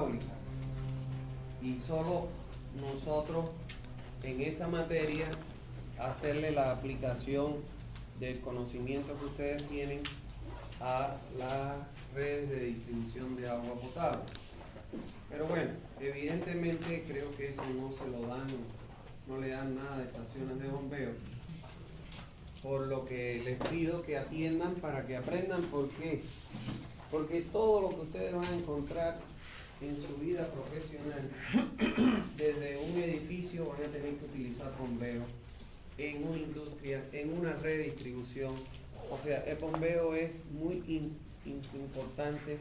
hidráulica. Y solo nosotros en esta materia hacerle la aplicación del conocimiento que ustedes tienen a las redes de distribución de agua potable. Pero bueno, evidentemente creo que eso no se lo dan, no le dan nada de estaciones de bombeo, por lo que les pido que atiendan para que aprendan. ¿Por qué? Porque todo lo que ustedes van a encontrar en su vida profesional, desde un edificio van a tener que utilizar bombeo, en una industria, en una red de distribución. O sea, el bombeo es muy importante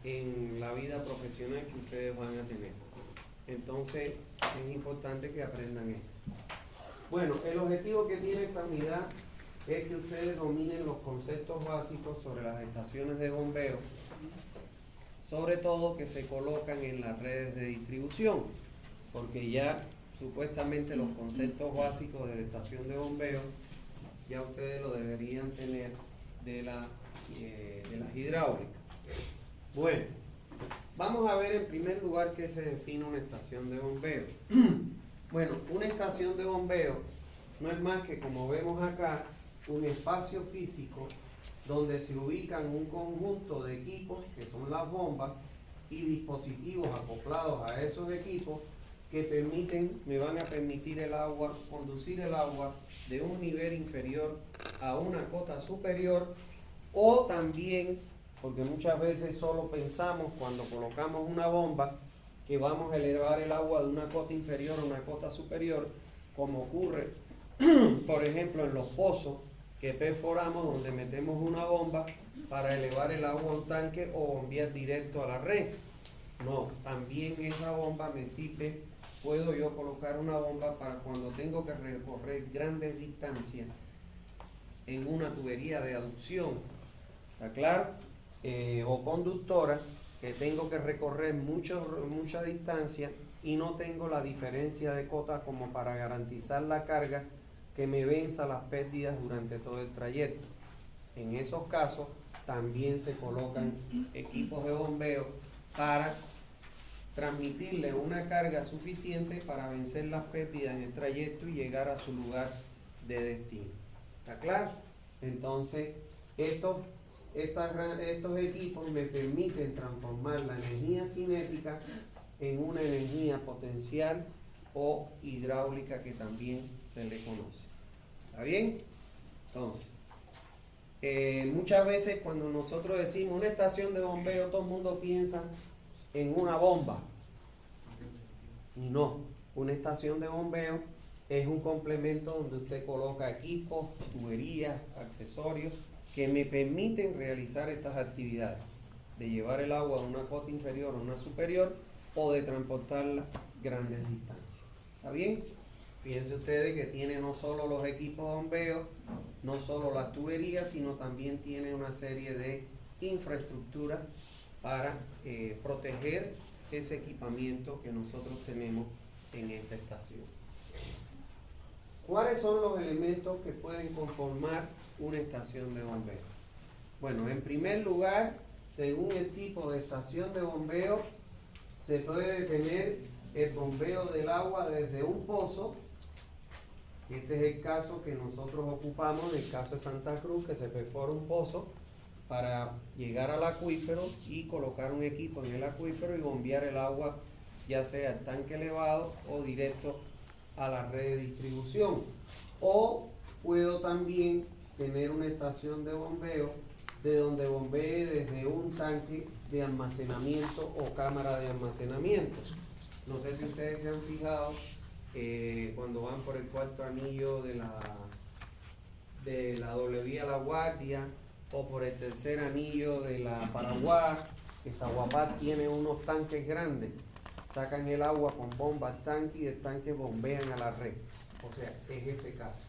en la vida profesional que ustedes van a tener. Entonces, es importante que aprendan esto. Bueno, el objetivo que tiene esta unidad es que ustedes dominen los conceptos básicos sobre las estaciones de bombeo, sobre todo que se colocan en las redes de distribución, porque ya supuestamente los conceptos básicos de la estación de bombeo ya ustedes lo deberían tener de las hidráulicas. Bueno, vamos a ver en primer lugar qué se define una estación de bombeo. Bueno, una estación de bombeo no es más que, como vemos acá, un espacio físico donde se ubican un conjunto de equipos, que son las bombas, y dispositivos acoplados a esos equipos que me van a permitir conducir el agua de un nivel inferior a una cota superior, o también, porque muchas veces solo pensamos cuando colocamos una bomba que vamos a elevar el agua de una cota inferior a una cota superior, como ocurre, por ejemplo, en los pozos que perforamos, donde metemos una bomba para elevar el agua a un tanque o bombear directo a la red. No, también esa bomba me sirve, puedo yo colocar una bomba para cuando tengo que recorrer grandes distancias en una tubería de aducción, ¿está claro? O conductora, que tengo que recorrer mucha distancia y no tengo la diferencia de cota como para garantizar la carga que me venza las pérdidas durante todo el trayecto. En esos casos también se colocan equipos de bombeo para transmitirle una carga suficiente para vencer las pérdidas en el trayecto y llegar a su lugar de destino. ¿Está claro? Entonces, estos equipos me permiten transformar la energía cinética en una energía potencial o hidráulica, que también se le conoce. ¿Está bien? Entonces, muchas veces cuando nosotros decimos una estación de bombeo, todo el mundo piensa en una bomba. Y no, una estación de bombeo es un complemento donde usted coloca equipos, tuberías, accesorios que me permiten realizar estas actividades, de llevar el agua a una cota inferior o una superior, o de transportarla grandes distancias. ¿Está bien? Fíjense ustedes que tiene no solo los equipos de bombeo, no solo las tuberías, sino también tiene una serie de infraestructuras para proteger ese equipamiento que nosotros tenemos en esta estación. ¿Cuáles son los elementos que pueden conformar una estación de bombeo? Bueno, en primer lugar, según el tipo de estación de bombeo, se puede tener el bombeo del agua desde un pozo. Este es el caso que nosotros ocupamos, en el caso de Santa Cruz, que se perfora un pozo para llegar al acuífero y colocar un equipo en el acuífero y bombear el agua, ya sea al tanque elevado o directo a la red de distribución. O puedo también tener una estación de bombeo de donde bombee desde un tanque de almacenamiento o cámara de almacenamiento. No sé si ustedes se han fijado cuando van por el cuarto anillo de la doble vía La Guardia, o por el tercer anillo de la Paraguay, que Zaguapar tiene unos tanques grandes, sacan el agua con bomba al tanque y del tanque bombean a la red. O sea, es este caso,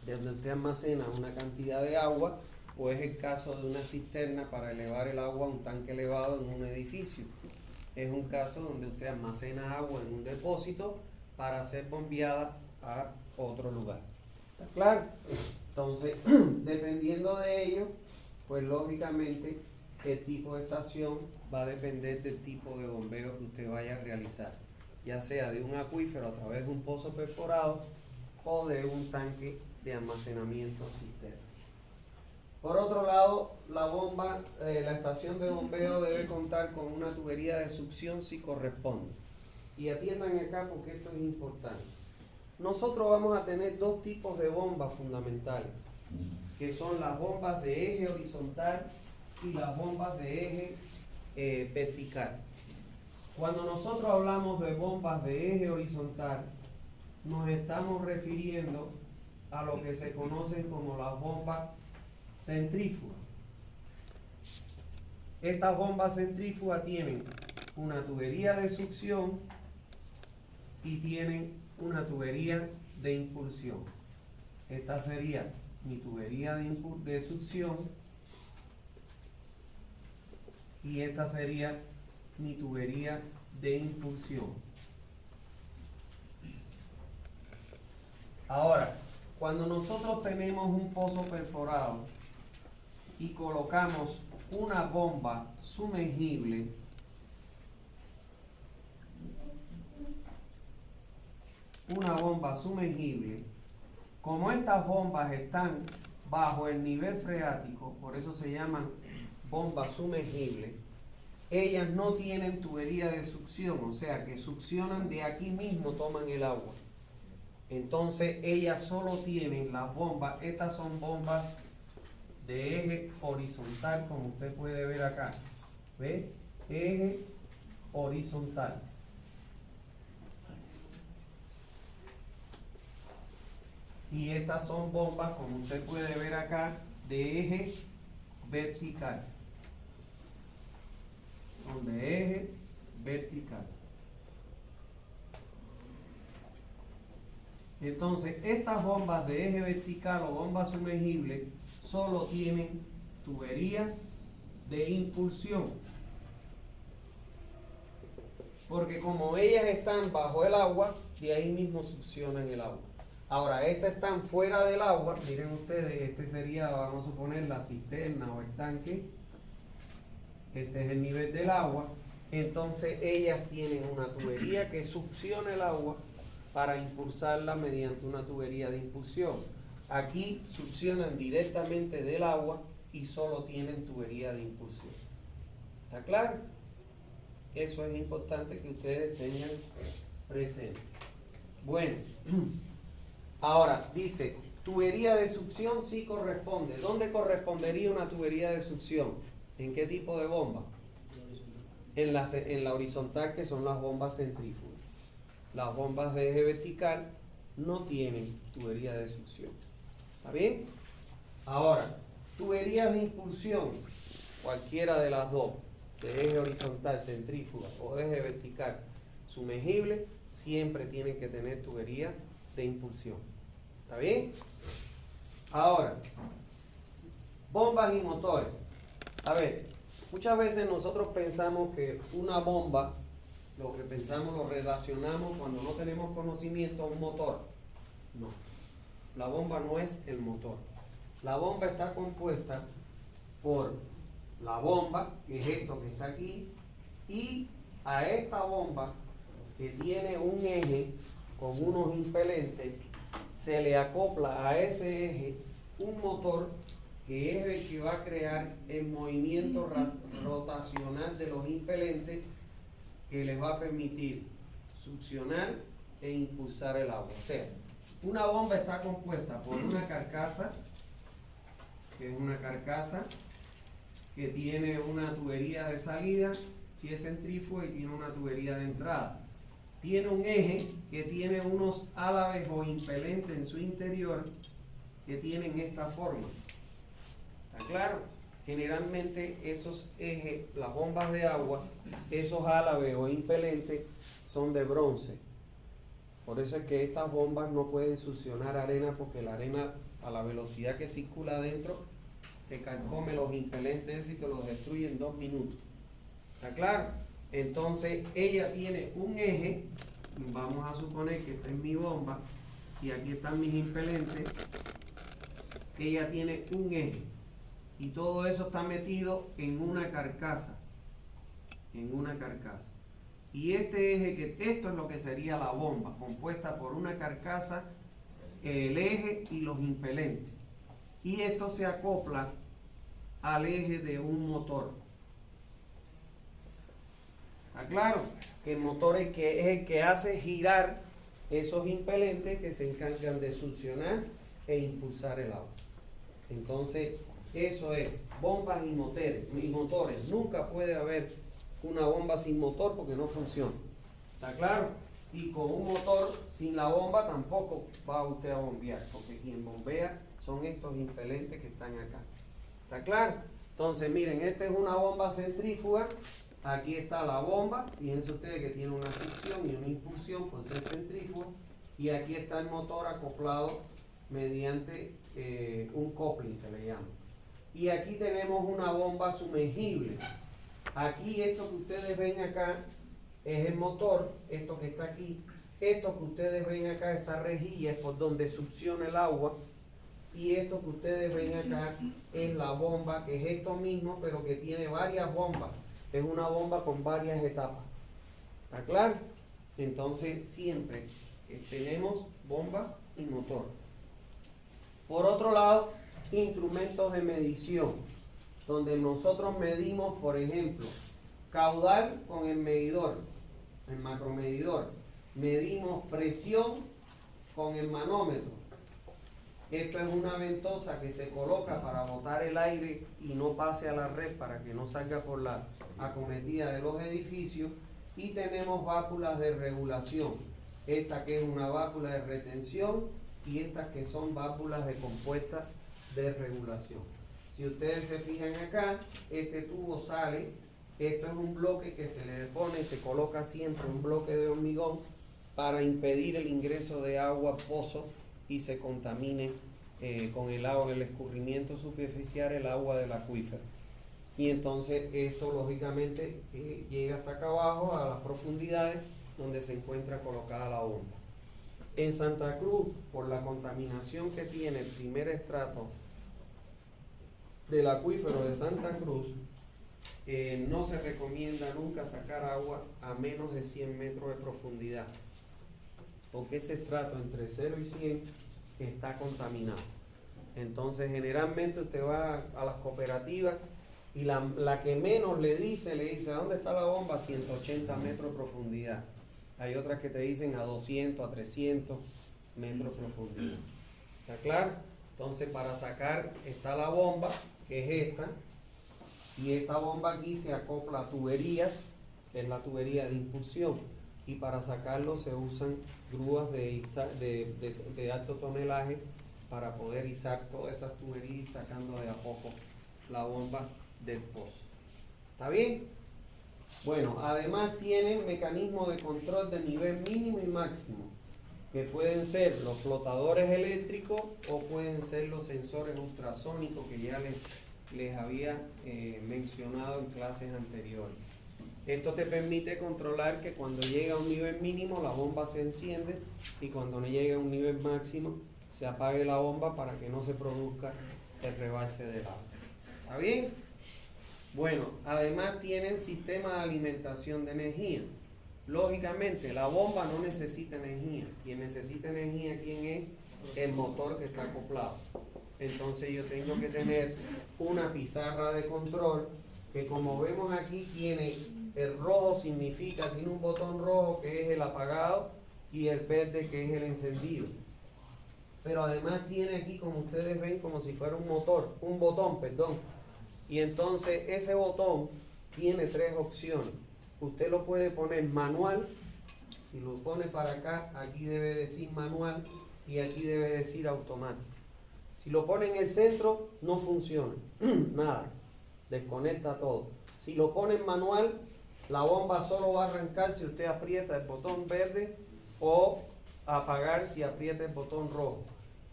de donde usted almacena una cantidad de agua, o es el caso de una cisterna para elevar el agua a un tanque elevado en un edificio. Es un caso donde usted almacena agua en un depósito para ser bombeada a otro lugar. ¿Está claro? Entonces, dependiendo de ello, pues lógicamente el tipo de estación va a depender del tipo de bombeo que usted vaya a realizar, ya sea de un acuífero a través de un pozo perforado o de un tanque de almacenamiento cisterna. Por otro lado, la estación de bombeo debe contar con una tubería de succión si corresponde. Y atiendan acá porque esto es importante. Nosotros vamos a tener dos tipos de bombas fundamentales, que son las bombas de eje horizontal y las bombas de eje vertical. Cuando nosotros hablamos de bombas de eje horizontal, nos estamos refiriendo a lo que se conocen como las bombas centrífugas. Estas bombas centrífugas tienen una tubería de succión y tienen una tubería de impulsión. Esta sería mi tubería de succión y esta sería mi tubería de impulsión. Ahora, cuando nosotros tenemos un pozo perforado y colocamos una bomba sumergible, como estas bombas están bajo el nivel freático, por eso se llaman bombas sumergibles, ellas no tienen tubería de succión, o sea que succionan de aquí mismo, toman el agua. Entonces ellas solo tienen las bombas, estas son bombas de eje horizontal, como usted puede ver acá. ¿Ve? Eje horizontal. Y estas son bombas, como usted puede ver acá, de eje vertical. Son de eje vertical. Entonces, estas bombas de eje vertical o bombas sumergibles solo tienen tubería de impulsión. Porque como ellas están bajo el agua, de ahí mismo succionan el agua. Ahora, estas están fuera del agua. Miren ustedes, este sería, vamos a suponer, la cisterna o el tanque. Este es el nivel del agua. Entonces, ellas tienen una tubería que succiona el agua para impulsarla mediante una tubería de impulsión. Aquí succionan directamente del agua y solo tienen tubería de impulsión. ¿Está claro? Eso es importante que ustedes tengan presente. Bueno, ahora dice, tubería de succión sí corresponde. ¿Dónde correspondería una tubería de succión? ¿En qué tipo de bomba? En la horizontal, que son las bombas centrífugas. Las bombas de eje vertical no tienen tubería de succión. ¿Está bien? Ahora, tuberías de impulsión, cualquiera de las dos, de eje horizontal, centrífuga, o de eje vertical, sumergible, siempre tienen que tener tubería de impulsión. ¿Está bien? Ahora, bombas y motores. A ver, muchas veces nosotros pensamos que una bomba, lo que pensamos, lo relacionamos cuando no tenemos conocimiento a un motor. No, la bomba no es el motor. La bomba está compuesta por la bomba, que es esto que está aquí, y a esta bomba, que tiene un eje con unos impelentes, se le acopla a ese eje un motor que es el que va a crear el movimiento rotacional de los impelentes que les va a permitir succionar e impulsar el agua. O sea, una bomba está compuesta por una carcasa, que es una carcasa que tiene una tubería de salida, si es centrífuga, y tiene una tubería de entrada. Tiene un eje que tiene unos álabes o impelentes en su interior que tienen esta forma. ¿Está claro? Generalmente esos ejes, las bombas de agua, esos álabes o impelentes son de bronce. Por eso es que estas bombas no pueden succionar arena, porque la arena, a la velocidad que circula adentro, te carcome los impelentes y te los destruye en 2 minutos. ¿Está claro? Entonces ella tiene un eje, vamos a suponer que esta es mi bomba y aquí están mis impelentes. Ella tiene un eje y todo eso está metido en una carcasa, y este eje, esto es lo que sería la bomba, compuesta por una carcasa, el eje y los impelentes, y esto se acopla al eje de un motor. ¿Está claro? Que el motor es el que hace girar esos impelentes que se encargan de succionar e impulsar el agua. Entonces, eso es bombas y motores. Nunca puede haber una bomba sin motor porque no funciona. ¿Está claro? Y con un motor sin la bomba tampoco va usted a bombear, porque quien bombea son estos impelentes que están acá. ¿Está claro? Entonces, miren, esta es una bomba centrífuga. Aquí está la bomba. Fíjense ustedes que tiene una succión y una impulsión por ser centrífuga. Y aquí está el motor acoplado mediante un coupling que le llaman. Y aquí tenemos una bomba sumergible. Aquí esto que ustedes ven acá es el motor, esto que está aquí. Esto que ustedes ven acá, esta rejilla es por donde succiona el agua. Y esto que ustedes ven acá es la bomba, que es esto mismo, pero que tiene varias bombas. Es una bomba con varias etapas. ¿Está claro? Entonces siempre tenemos bomba y motor. Por otro lado, instrumentos de medición, donde nosotros medimos, por ejemplo, caudal con el medidor, el macromedidor. Medimos presión con el manómetro. Esto es una ventosa que se coloca para botar el aire y no pase a la red, para que no salga por la acometida de los edificios. Y tenemos válvulas de regulación. Esta que es una válvula de retención y estas que son válvulas de compuesta de regulación. Si ustedes se fijan acá, este tubo sale. Esto es un bloque que se le pone, se coloca siempre un bloque de hormigón para impedir el ingreso de agua pozo y se contamine con el agua, el escurrimiento superficial, el agua del acuífero. Y entonces esto lógicamente llega hasta acá abajo a las profundidades donde se encuentra colocada la bomba. En Santa Cruz, por la contaminación que tiene el primer estrato del acuífero de Santa Cruz, no se recomienda nunca sacar agua a menos de 100 metros de profundidad, porque ese estrato entre 0 y 100 está contaminado. Entonces generalmente usted va a las cooperativas y la que menos le dice ¿dónde está la bomba? A 180 metros de profundidad. Hay otras que te dicen a 200, a 300 metros de profundidad. ¿Está claro? Entonces para sacar está la bomba, que es esta, y esta bomba aquí se acopla a tuberías, que es la tubería de impulsión, y para sacarlo se usan grúas de alto tonelaje para poder izar todas esas tuberías y sacando de a poco la bomba del pozo. ¿Está bien? Bueno, además tienen mecanismos de control de nivel mínimo y máximo, que pueden ser los flotadores eléctricos o pueden ser los sensores ultrasónicos que ya les había mencionado en clases anteriores. Esto te permite controlar que cuando llega a un nivel mínimo la bomba se enciende y cuando no llega a un nivel máximo se apague la bomba para que no se produzca el rebalse del agua. ¿Está bien? Bueno, además tienen sistema de alimentación de energía. Lógicamente, la bomba no necesita energía. Quien necesita energía, ¿quién es? El motor que está acoplado. Entonces yo tengo que tener una pizarra de control que, como vemos aquí, tiene el rojo, tiene un botón rojo que es el apagado y el verde que es el encendido. Pero además tiene aquí, como ustedes ven, como si fuera un botón. Y entonces ese botón tiene 3 opciones. Usted lo puede poner manual. Si lo pone para acá, aquí debe decir manual y aquí debe decir automático. Si lo pone en el centro, no funciona. Nada. Desconecta todo. Si lo pone en manual, la bomba solo va a arrancar si usted aprieta el botón verde o apagar si aprieta el botón rojo.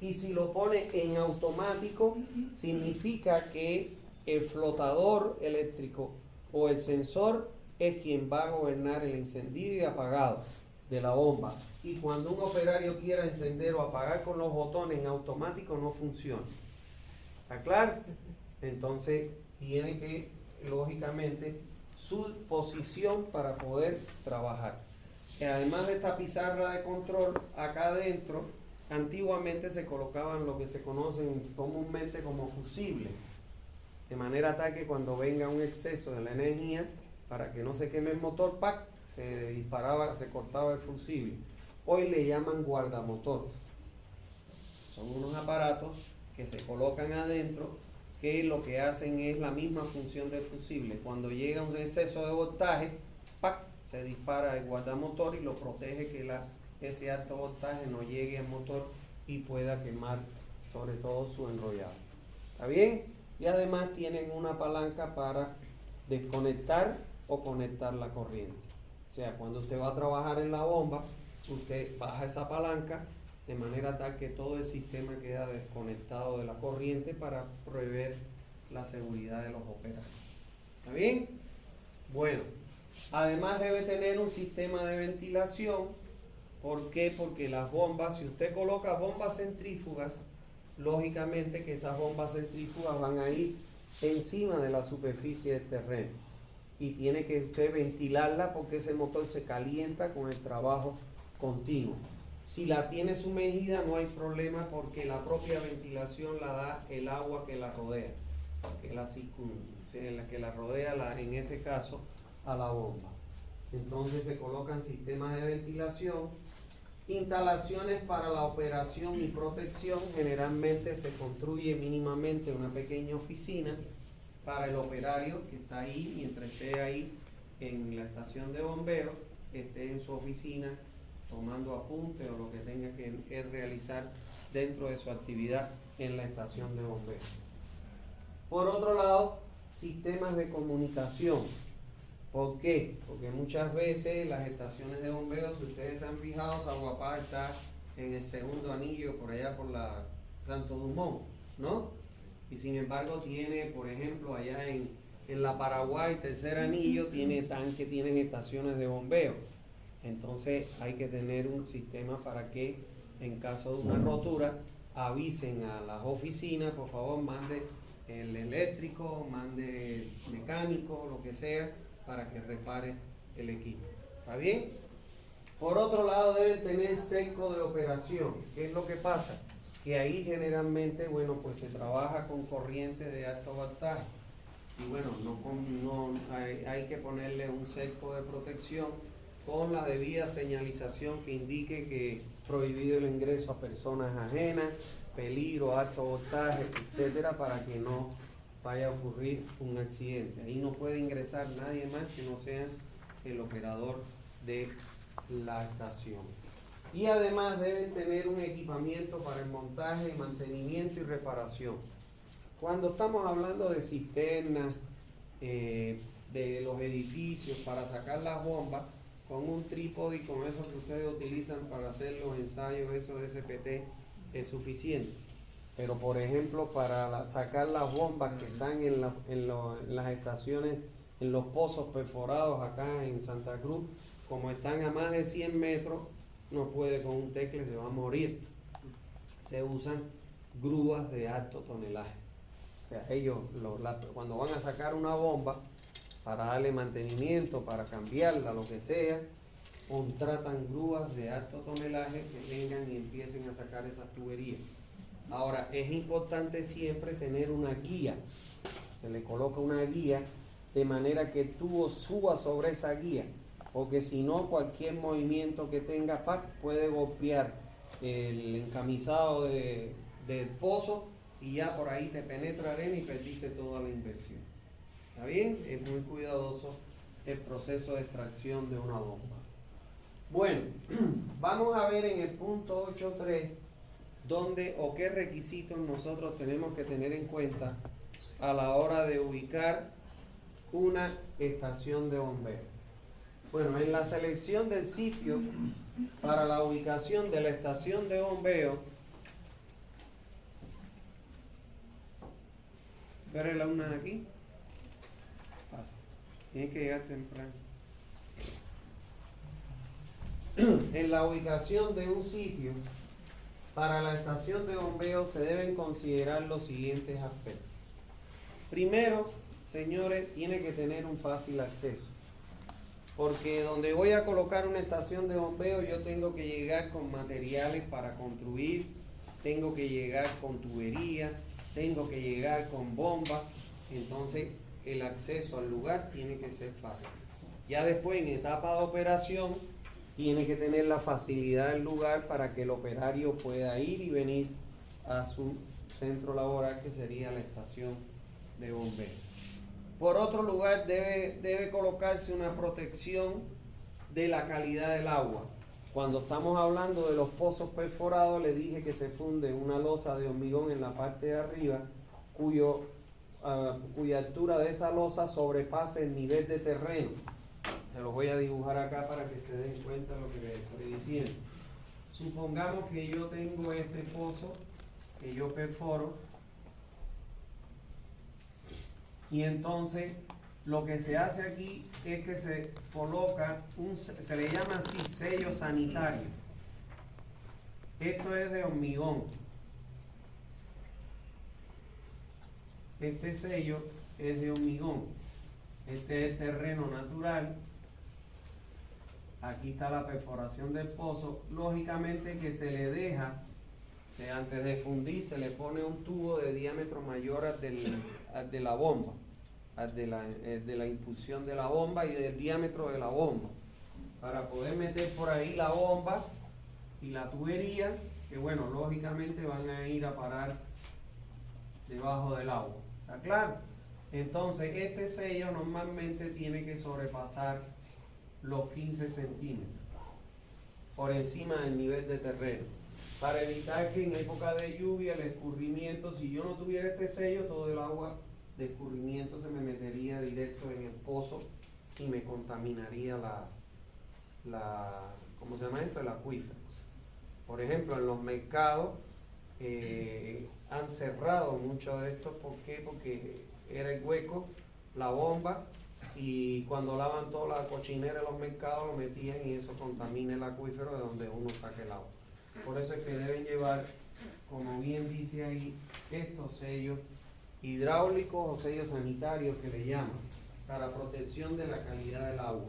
Y si lo pone en automático, significa que el flotador eléctrico o el sensor es quien va a gobernar el encendido y apagado de la bomba. Y cuando un operario quiera encender o apagar con los botones en automático, no funciona. ¿Está claro? entonces tiene que, lógicamente, su posición para poder trabajar. Además de esta pizarra de control, acá adentro, antiguamente se colocaban lo que se conocen comúnmente como fusibles, de manera tal que cuando venga un exceso de la energía, para que no se queme el motor, ¡pac!, se disparaba, se cortaba el fusible. Hoy le llaman guardamotor. Son unos aparatos que se colocan adentro, que lo que hacen es la misma función del fusible. Cuando llega un exceso de voltaje, ¡pac!, se dispara el guardamotor y lo protege que ese alto voltaje no llegue al motor y pueda quemar sobre todo su enrollado. ¿Está bien? Y además tienen una palanca para desconectar o conectar la corriente. O sea, cuando usted va a trabajar en la bomba, usted baja esa palanca de manera tal que todo el sistema queda desconectado de la corriente para prever la seguridad de los operarios. ¿Está bien? Bueno, además debe tener un sistema de ventilación. ¿Por qué? Porque las bombas, si usted coloca bombas centrífugas, lógicamente que esas bombas centrífugas van a ir encima de la superficie del terreno y tiene que usted ventilarla porque ese motor se calienta con el trabajo continuo. Si la tiene sumergida no hay problema porque la propia ventilación la da el agua que la rodea, que la rodea, en este caso, a la bomba. Entonces se colocan sistemas de ventilación, instalaciones para la operación y protección. Generalmente se construye mínimamente una pequeña oficina para el operario que está ahí, mientras esté ahí en la estación de bomberos, esté en su oficina tomando apuntes o lo que tenga que realizar dentro de su actividad en la estación de bomberos. Por otro lado, sistemas de comunicación. ¿Por qué? Porque muchas veces las estaciones de bomberos, si ustedes se han fijado, Zaguapá está en el segundo anillo, por allá por la Santo Dumont, ¿no? Y sin embargo tiene, por ejemplo, allá en la Paraguay, tercer anillo, tiene estaciones de bombeo. Entonces hay que tener un sistema para que en caso de una rotura avisen a las oficinas, por favor mande el eléctrico, mande el mecánico, lo que sea, para que repare el equipo. ¿Está bien? Por otro lado deben tener cerco de operación. ¿Qué es lo que pasa? Que ahí generalmente, bueno, pues se trabaja con corriente de alto voltaje. Y bueno, hay que ponerle un cerco de protección con la debida señalización que indique que prohibido el ingreso a personas ajenas, peligro, alto voltaje, etcétera, para que no vaya a ocurrir un accidente. Ahí no puede ingresar nadie más que no sea el operador de la estación. Y además deben tener un equipamiento para el montaje, mantenimiento y reparación. Cuando estamos hablando de cisternas, de los edificios, para sacar las bombas, con un trípode y con eso que ustedes utilizan para hacer los ensayos, esos SPT, es suficiente. Pero por ejemplo, para sacar las bombas que están en las estaciones, en los pozos perforados acá en Santa Cruz, como están a más de 100 metros, no puede con un tecle, se va a morir. Se usan grúas de alto tonelaje. O sea, ellos cuando van a sacar una bomba, para darle mantenimiento, para cambiarla, lo que sea, contratan grúas de alto tonelaje que vengan y empiecen a sacar esas tuberías. Ahora, es importante siempre tener una guía. Se le coloca una guía de manera que el tubo suba sobre esa guía, porque si no, cualquier movimiento que tenga puede golpear el encamisado del pozo y ya por ahí te penetra arena y perdiste toda la inversión. ¿Está bien? Es muy cuidadoso el proceso de extracción de una bomba. Bueno, vamos a ver en el punto 8.3 dónde o qué requisitos nosotros tenemos que tener en cuenta a la hora de ubicar una estación de bombeo. Bueno, en la selección del sitio para la ubicación de la estación de bombeo, ¿pero la una de aquí? Pasa. Tienes que llegar temprano. En la ubicación de un sitio para la estación de bombeo se deben considerar los siguientes aspectos. Primero, señores, tiene que tener un fácil acceso. Porque donde voy a colocar una estación de bombeo, yo tengo que llegar con materiales para construir, tengo que llegar con tubería, tengo que llegar con bombas. Entonces, el acceso al lugar tiene que ser fácil. Ya después, en etapa de operación, tiene que tener la facilidad del lugar para que el operario pueda ir y venir a su centro laboral, que sería la estación de bombeo. Por otro lugar, debe colocarse una protección de la calidad del agua. Cuando estamos hablando de los pozos perforados, le dije que se funde una losa de hormigón en la parte de arriba, cuya altura de esa losa sobrepase el nivel de terreno. Se los voy a dibujar acá para que se den cuenta de lo que les estoy diciendo. Supongamos que yo tengo este pozo que yo perforo, y entonces lo que se hace aquí es que se coloca se le llama así, sello sanitario. Esto es de hormigón. Este sello es de hormigón. Este es el terreno natural. Aquí está la perforación del pozo. Lógicamente que se le deja, antes de fundir, se le pone un tubo de diámetro mayor al de la bomba, de la impulsión de la bomba y del diámetro de la bomba, para poder meter por ahí la bomba y la tubería, que bueno, lógicamente van a ir a parar debajo del agua. ¿Está claro? Entonces, este sello normalmente tiene que sobrepasar los 15 centímetros por encima del nivel de terreno, para evitar que en época de lluvia el escurrimiento, si yo no tuviera este sello, todo el agua de escurrimiento se me metería directo en el pozo y me contaminaría ¿cómo se llama esto? El acuífero. Por ejemplo, en los mercados han cerrado mucho de esto. ¿Por qué? Porque era el hueco, la bomba, y cuando lavan toda la cochinera de los mercados lo metían y eso contamina el acuífero de donde uno saca el agua. Por eso es que deben llevar, como bien dice ahí, estos sellos hidráulicos o sellos sanitarios que le llaman, para protección de la calidad del agua.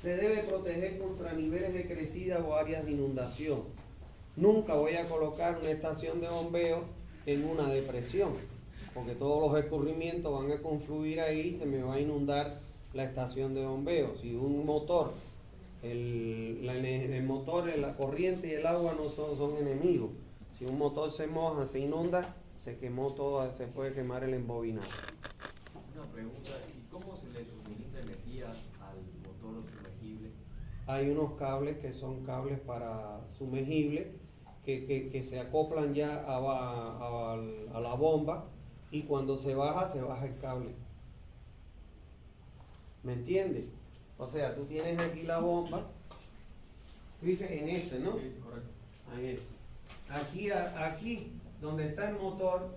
Se debe proteger contra niveles de crecida o áreas de inundación. Nunca voy a colocar una estación de bombeo en una depresión, porque todos los escurrimientos van a confluir ahí y se me va a inundar la estación de bombeo. Si un motor, el motor, la corriente y el agua no son enemigos. Si un motor se moja, se inunda, se quemó todo, se puede quemar el embobinado. Una pregunta, ¿y cómo se le suministra energía al motor sumergible? Hay unos cables que son cables para sumergible que se acoplan ya a la bomba, y cuando se baja el cable. ¿Me entiendes? O sea, tú tienes aquí la bomba, tú dices en este, ¿no? Sí, correcto. En eso. Aquí, donde está el motor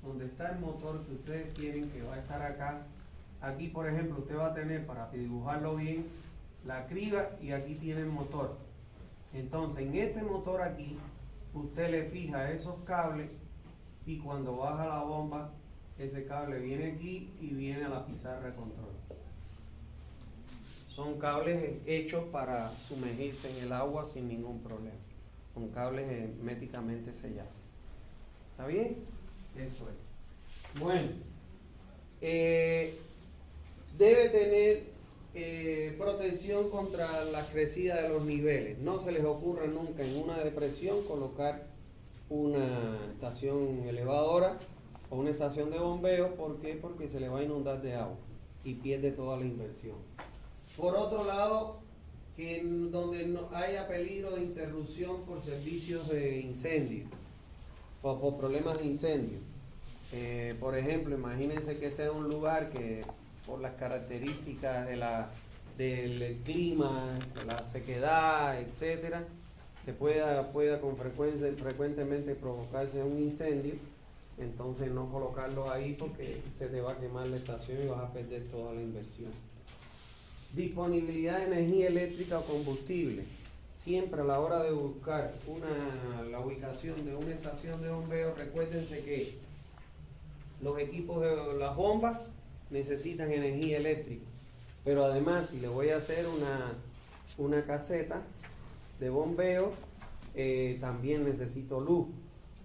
que ustedes quieren que va a estar acá, aquí por ejemplo usted va a tener, para dibujarlo bien, la criba, y aquí tiene el motor. Entonces en este motor aquí, usted le fija esos cables, y cuando baja la bomba, ese cable viene aquí y viene a la pizarra de control. Son cables hechos para sumergirse en el agua sin ningún problema. Con cables herméticamente sellados. ¿Está bien? Eso es. Bueno, debe tener protección contra la crecida de los niveles. No se les ocurra nunca en una depresión colocar una estación elevadora o una estación de bombeo. ¿Por qué? Porque se le va a inundar de agua y pierde toda la inversión. Por otro lado, que donde no haya peligro de interrupción por servicios de incendio o por problemas de incendio. Por ejemplo, imagínense que sea un lugar que por las características del clima, de la sequedad, etcétera, se pueda frecuentemente provocarse un incendio. Entonces no colocarlo ahí, porque se te va a quemar la estación y vas a perder toda la inversión. Disponibilidad de energía eléctrica o combustible. Siempre a la hora de buscar la ubicación de una estación de bombeo, recuérdense que los equipos de las bombas necesitan energía eléctrica. Pero además, si le voy a hacer una caseta de bombeo, también necesito luz.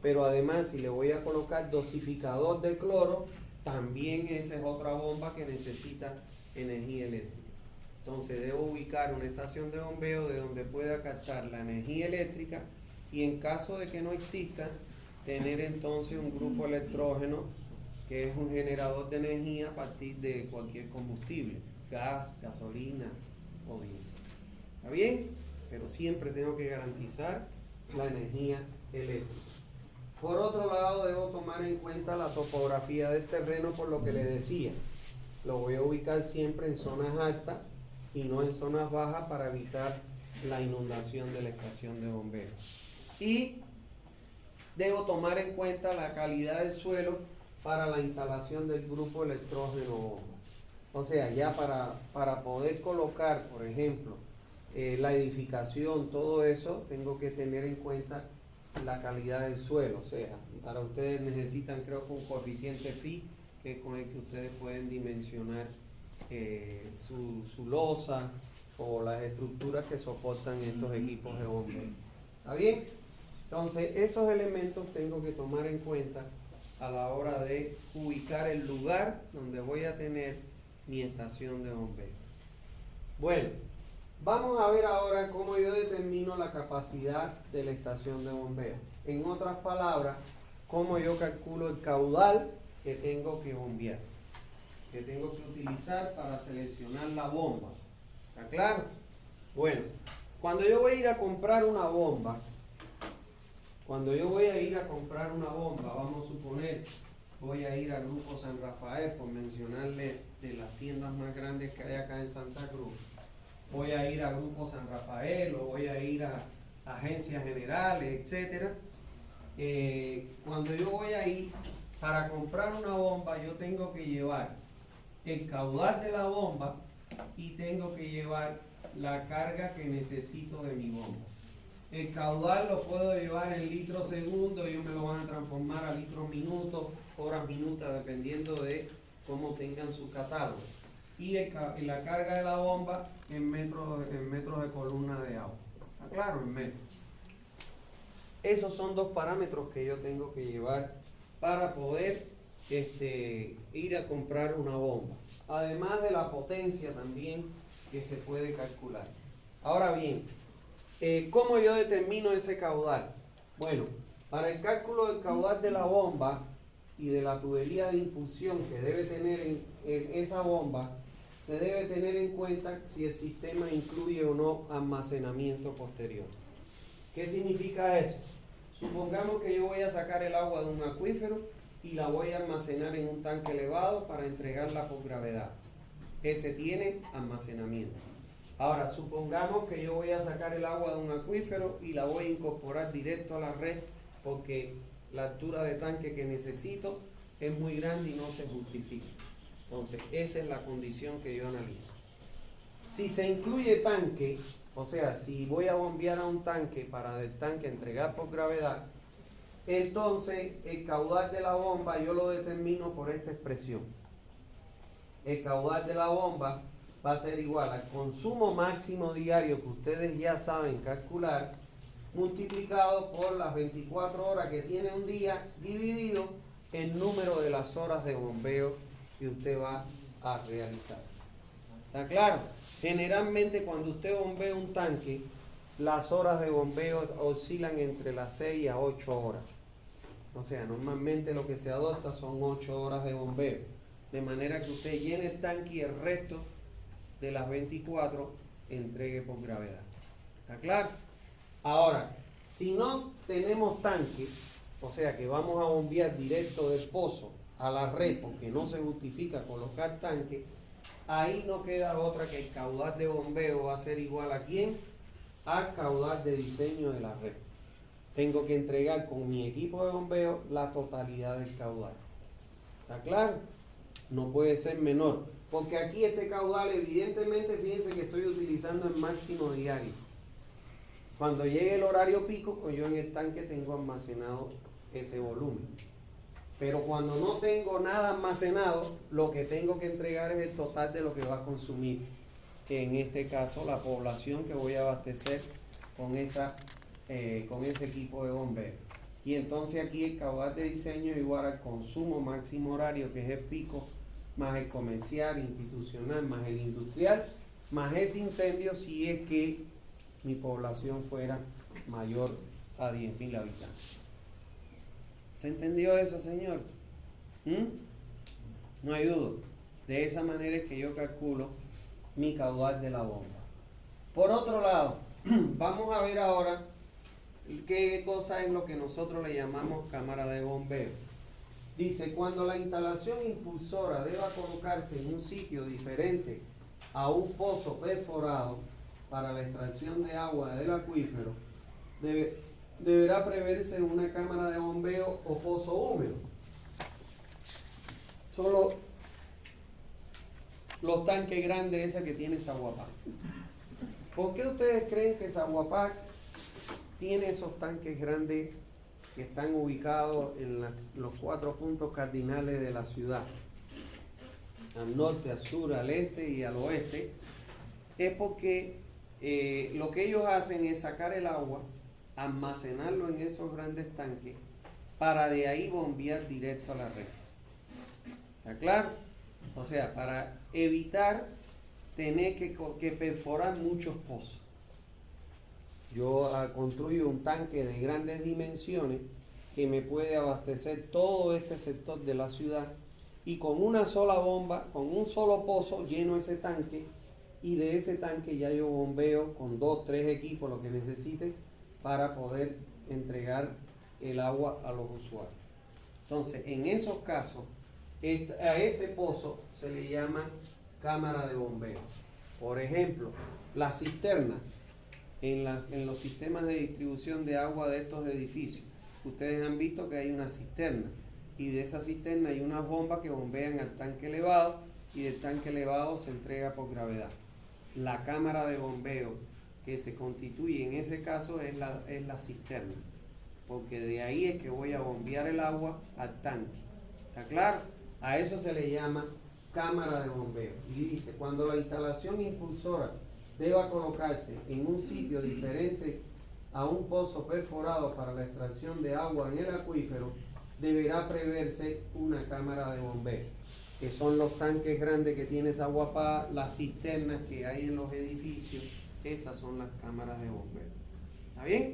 Pero además, si le voy a colocar dosificador de cloro, también esa es otra bomba que necesita energía eléctrica. Entonces debo ubicar una estación de bombeo de donde pueda captar la energía eléctrica y en caso de que no exista, tener entonces un grupo electrógeno que es un generador de energía a partir de cualquier combustible, gas, gasolina o diésel. ¿Está bien? Pero siempre tengo que garantizar la energía eléctrica. Por otro lado, debo tomar en cuenta la topografía del terreno, por lo que le decía. Lo voy a ubicar siempre en zonas altas y no en zonas bajas para evitar la inundación de la estación de bombeo. Y debo tomar en cuenta la calidad del suelo para la instalación del grupo electrógeno bomba. O sea, ya para poder colocar, por ejemplo, la edificación, todo eso, tengo que tener en cuenta la calidad del suelo. O sea, para ustedes necesitan, creo que un coeficiente phi, que es con el que ustedes pueden dimensionar su losa o las estructuras que soportan estos equipos de bombeo. ¿Está bien? Entonces, esos elementos tengo que tomar en cuenta a la hora de ubicar el lugar donde voy a tener mi estación de bombeo. Bueno, vamos a ver ahora cómo yo determino la capacidad de la estación de bombeo. En otras palabras, cómo yo calculo el caudal que tengo que bombear, que tengo que utilizar para seleccionar la bomba. ¿Está claro? Bueno, cuando yo voy a ir a comprar una bomba, vamos a suponer, voy a ir al Grupo San Rafael, por mencionarle de las tiendas más grandes que hay acá en Santa Cruz. Voy a ir al Grupo San Rafael o voy a ir a agencias generales, etcétera. Cuando yo voy a ir para comprar una bomba, yo tengo que llevar el caudal de la bomba y tengo que llevar la carga que necesito de mi bomba. El caudal lo puedo llevar en litros segundo, ellos me lo van a transformar a litros minutos, horas minutas, dependiendo de cómo tengan su catálogo. Y la carga de la bomba en metros de columna de agua. ¿Está claro? En metros. Esos son dos parámetros que yo tengo que llevar para poder ir a comprar una bomba. Además de la potencia también que se puede calcular. Ahora bien, ¿cómo yo determino ese caudal? Bueno, para el cálculo del caudal de la bomba y de la tubería de impulsión que debe tener en esa bomba, se debe tener en cuenta si el sistema incluye o no almacenamiento posterior. ¿Qué significa eso? Supongamos que yo voy a sacar el agua de un acuífero y la voy a almacenar en un tanque elevado para entregarla por gravedad. Ese tiene almacenamiento. Ahora, supongamos que yo voy a sacar el agua de un acuífero y la voy a incorporar directo a la red porque la altura de tanque que necesito es muy grande y no se justifica. Entonces, esa es la condición que yo analizo. Si se incluye tanque, o sea, si voy a bombear a un tanque para del tanque entregar por gravedad, entonces el caudal de la bomba yo lo determino por esta expresión. El caudal de la bomba va a ser igual al consumo máximo diario que ustedes ya saben calcular, multiplicado por las 24 horas que tiene un día, dividido el número de las horas de bombeo que usted va a realizar. ¿Está claro? Generalmente cuando usted bombea un tanque, las horas de bombeo oscilan entre las 6 a 8 horas. O sea, normalmente lo que se adopta son 8 horas de bombeo. De manera que usted llene el tanque y el resto de las 24 entregue por gravedad. ¿Está claro? Ahora, si no tenemos tanque, o sea que vamos a bombear directo del pozo a la red porque no se justifica colocar tanque, ahí no queda otra que el caudal de bombeo va a ser igual a ¿quién? Al caudal de diseño de la red. Tengo que entregar con mi equipo de bombeo la totalidad del caudal. ¿Está claro? No puede ser menor, porque aquí este caudal evidentemente, fíjense que estoy utilizando el máximo diario. Cuando llegue el horario pico, pues yo en el tanque tengo almacenado ese volumen. Pero cuando no tengo nada almacenado, lo que tengo que entregar es el total de lo que va a consumir, que en este caso la población que voy a abastecer con ese equipo de bombeo. Y entonces aquí el caudal de diseño es igual al consumo máximo horario, que es el pico, más el comercial, institucional, más el industrial, más el de incendio, si es que mi población fuera mayor a 10.000 habitantes. ¿Se entendió eso, señor? No hay duda. De esa manera es que yo calculo mi caudal de la bomba. Por otro lado, vamos a ver ahora qué cosa es lo que nosotros le llamamos cámara de bombeo. Dice, cuando la instalación impulsora deba colocarse en un sitio diferente a un pozo perforado para la extracción de agua del acuífero, deberá preverse una cámara de bombeo o pozo húmedo. Son los tanques grandes esos que tiene Saguapac. ¿Por qué ustedes creen que Saguapac tiene esos tanques grandes que están ubicados en los 4 puntos cardinales de la ciudad? Al norte, al sur, al este y al oeste. Es porque lo que ellos hacen es sacar el agua, almacenarlo en esos grandes tanques, para de ahí bombear directo a la red. ¿Está claro? O sea, para evitar tener que perforar muchos pozos. Yo construyo un tanque de grandes dimensiones que me puede abastecer todo este sector de la ciudad, y con una sola bomba, con un solo pozo, lleno ese tanque, y de ese tanque ya yo bombeo con 2, 3 equipos, lo que necesite, para poder entregar el agua a los usuarios. Entonces, en esos casos, a ese pozo se le llama cámara de bombeo. Por ejemplo, la cisterna en los sistemas de distribución de agua de estos edificios. Ustedes han visto que hay una cisterna, y de esa cisterna hay unas bombas que bombean al tanque elevado, y del tanque elevado se entrega por gravedad. La cámara de bombeo que se constituye en ese caso es la cisterna, porque de ahí es que voy a bombear el agua al tanque. ¿Está claro? A eso se le llama cámara de bombeo. Y dice, cuando la instalación impulsora deba colocarse en un sitio diferente a un pozo perforado para la extracción de agua en el acuífero, deberá preverse una cámara de bombeo, que son los tanques grandes que tiene Saguapac, las cisternas que hay en los edificios. Esas son las cámaras de bombeo. ¿Está bien?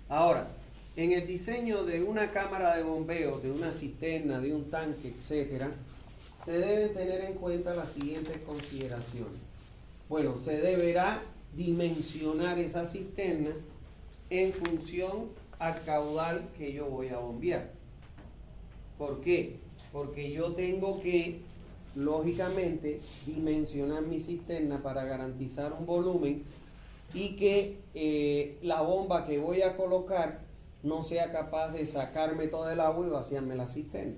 Ahora, en el diseño de una cámara de bombeo, de una cisterna, de un tanque, etcétera, se deben tener en cuenta las siguientes consideraciones. Bueno, se deberá dimensionar esa cisterna en función al caudal que yo voy a bombear. ¿Por qué? Porque yo tengo que, lógicamente, dimensionar mi cisterna para garantizar un volumen, y que la bomba que voy a colocar no sea capaz de sacarme todo el agua y vaciarme la cisterna.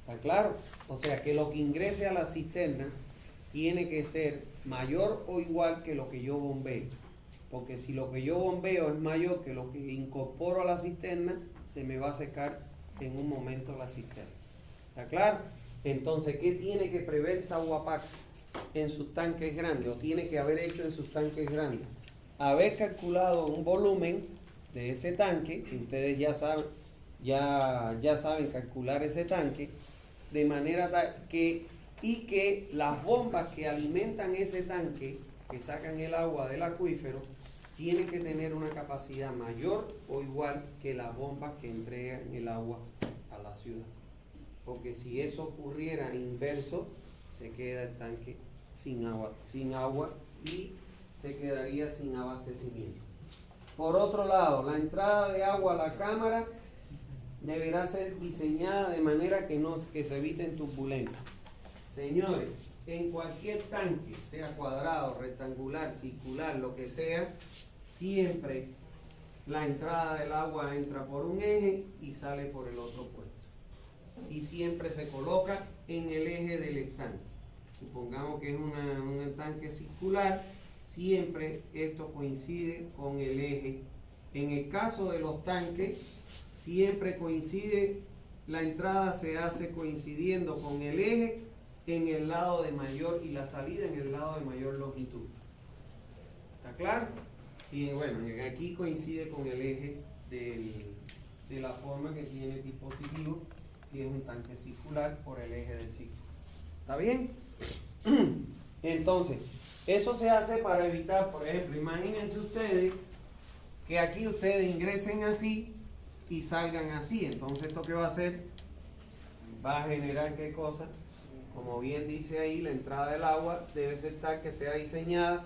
¿Está claro? O sea, que lo que ingrese a la cisterna tiene que ser mayor o igual que lo que yo bombeo. Porque si lo que yo bombeo es mayor que lo que incorporo a la cisterna, se me va a secar en un momento la cisterna. ¿Está claro? Entonces, ¿qué tiene que prever Saguapac en sus tanques grandes, o tiene que haber hecho en sus tanques grandes? Haber calculado un volumen de ese tanque, que ustedes ya saben calcular ese tanque, de manera tal que las bombas que alimentan ese tanque, que sacan el agua del acuífero, tienen que tener una capacidad mayor o igual que las bombas que entregan el agua a la ciudad. Porque si eso ocurriera inverso, se queda el tanque sin agua y se quedaría sin abastecimiento. Por otro lado, la entrada de agua a la cámara deberá ser diseñada de manera que se eviten turbulencias. Señores, en cualquier tanque, sea cuadrado, rectangular, circular, lo que sea, siempre la entrada del agua entra por un eje y sale por el otro puesto. Y siempre se coloca en el eje del estanque. Supongamos que es un tanque circular, siempre esto coincide con el eje. En el caso de los tanques, siempre coincide la entrada se hace coincidiendo con el eje en el lado de mayor y la salida en el lado de mayor longitud. ¿Está claro? Y bueno, aquí coincide con el eje de la forma que tiene el dispositivo, si es un tanque circular, por el eje del ciclo. ¿Está bien? Entonces, eso se hace para evitar, por ejemplo, imagínense ustedes que aquí ustedes ingresen así y salgan así. Entonces, ¿esto qué va a hacer? Va a generar ¿qué cosa? Como bien dice ahí, la entrada del agua debe ser tal que sea diseñada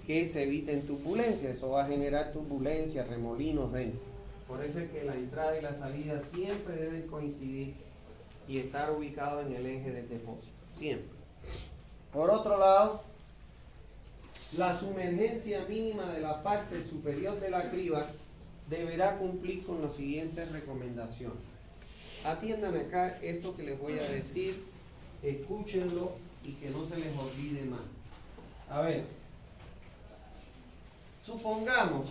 que se eviten turbulencias. Eso va a generar turbulencias, remolinos dentro. Por eso es que la entrada y la salida siempre deben coincidir y estar ubicados en el eje del depósito. Siempre. Por otro lado, la sumergencia mínima de la parte superior de la criba deberá cumplir con las siguientes recomendaciones. Atiendan acá esto que les voy a decir, escúchenlo y que no se les olvide más. A ver, supongamos,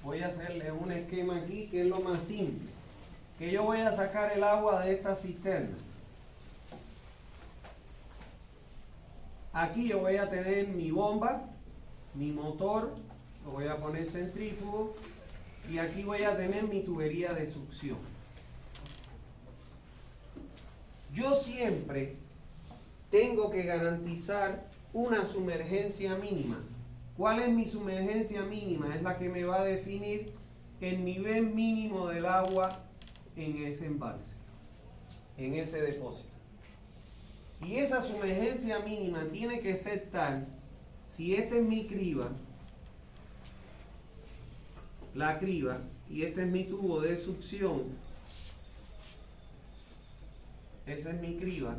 voy a hacerles un esquema aquí que es lo más simple, que yo voy a sacar el agua de esta cisterna. Aquí yo voy a tener mi bomba, mi motor, lo voy a poner centrífugo, y aquí voy a tener mi tubería de succión. Yo siempre tengo que garantizar una sumergencia mínima. ¿Cuál es mi sumergencia mínima? Es la que me va a definir el nivel mínimo del agua en ese embalse, en ese depósito. Y esa sumergencia mínima tiene que ser tal, si esta es mi criba, la criba, y este es mi tubo de succión, esa es mi criba,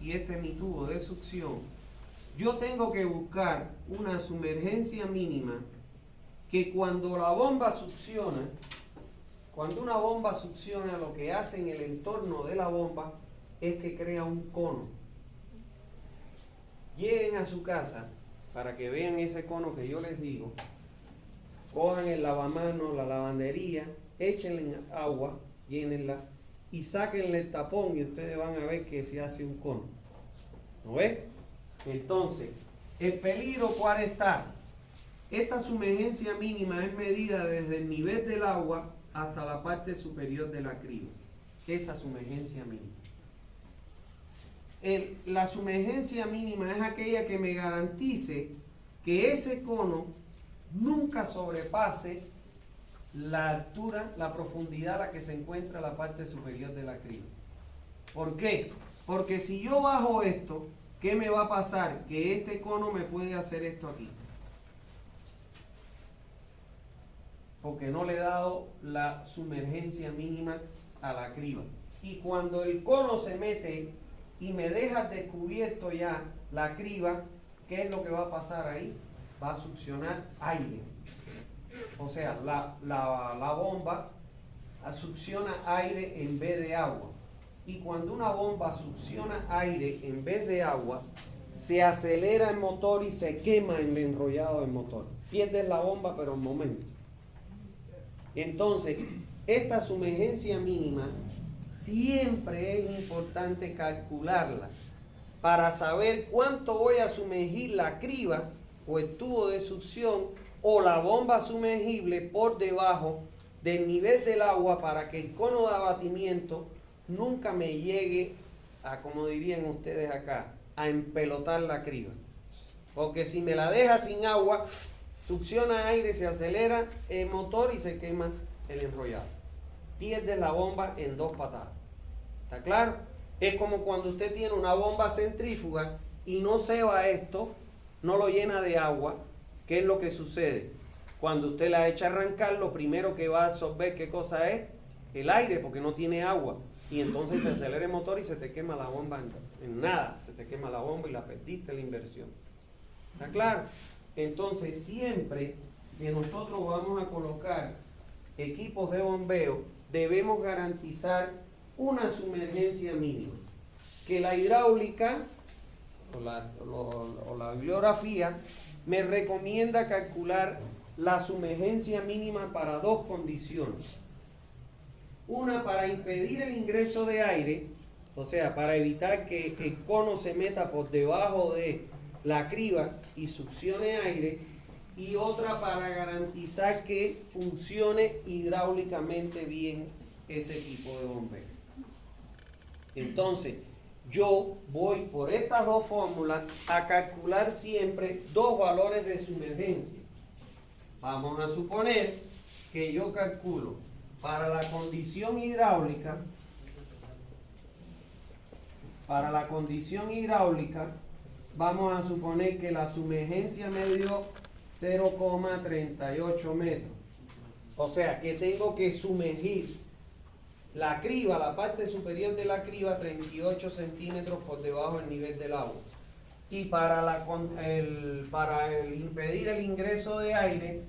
y este es mi tubo de succión, yo tengo que buscar una sumergencia mínima que cuando la bomba succiona, cuando una bomba succiona, lo que hace en el entorno de la bomba es que crea un cono. Lleguen a su casa para que vean ese cono que yo les digo, cojan el lavamanos, la lavandería, échenle agua, llénenla y sáquenle el tapón y ustedes van a ver que se hace un cono. ¿No ves? Entonces, el peligro ¿cuál está? Esta sumergencia mínima es medida desde el nivel del agua hasta la parte superior de la criba. Esa sumergencia mínima. La sumergencia mínima es aquella que me garantice que ese cono nunca sobrepase la altura, la profundidad a la que se encuentra la parte superior de la criba. ¿Por qué? Porque si yo bajo esto, ¿qué me va a pasar? Que este cono me puede hacer esto aquí. Porque no le he dado la sumergencia mínima a la criba. Y cuando el cono se mete y me deja descubierto ya la criba, ¿qué es lo que va a pasar ahí? Va a succionar aire. O sea, la bomba succiona aire en vez de agua. Y cuando una bomba succiona aire en vez de agua, se acelera el motor y se quema el enrollado del motor. Pierdes la bomba, pero un momento. Entonces, esta sumergencia mínima siempre es importante calcularla para saber cuánto voy a sumergir la criba o el tubo de succión o la bomba sumergible por debajo del nivel del agua para que el cono de abatimiento nunca me llegue a, como dirían ustedes acá, a empelotar la criba. Porque si me la deja sin agua, succiona aire, se acelera el motor y se quema el enrollado. Pierde la bomba en 2 patadas. ¿Está claro? Es como cuando usted tiene una bomba centrífuga y no ceba esto, no lo llena de agua. ¿Qué es lo que sucede? Cuando usted la echa a arrancar, lo primero que va a absorber, ¿qué cosa es? El aire, porque no tiene agua. Y entonces se acelera el motor y se te quema la bomba en nada. Se te quema la bomba y la perdiste la inversión. ¿Está claro? Entonces, siempre que nosotros vamos a colocar equipos de bombeo, debemos garantizar una sumergencia mínima. Que la hidráulica o la bibliografía me recomienda calcular la sumergencia mínima para dos condiciones. Una, para impedir el ingreso de aire, o sea, para evitar que el cono se meta por debajo de la criba y succione aire, y otra para garantizar que funcione hidráulicamente bien ese tipo de bombeo. Entonces, yo voy por estas dos fórmulas a calcular siempre dos valores de sumergencia. Vamos a suponer que yo calculo para la condición hidráulica, vamos a suponer que la sumergencia me dio 0,38 metros. O sea que tengo que sumergir la criba, la parte superior de la criba, 38 centímetros por debajo del nivel del agua. Y para impedir el ingreso de aire,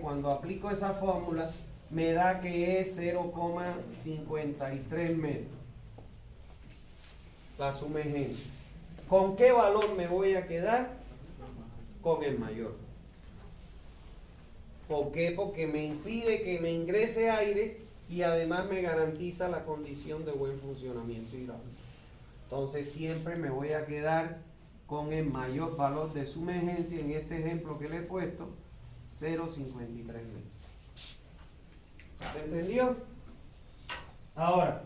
cuando aplico esa fórmula, me da que es 0,53 metros la sumergencia. ¿Con qué valor me voy a quedar? Con el mayor. ¿Por qué? Porque me impide que me ingrese aire y además me garantiza la condición de buen funcionamiento hidráulico. Entonces siempre me voy a quedar con el mayor valor de sumergencia. En este ejemplo que le he puesto, 0,53 metros. ¿Se entendió? Ahora,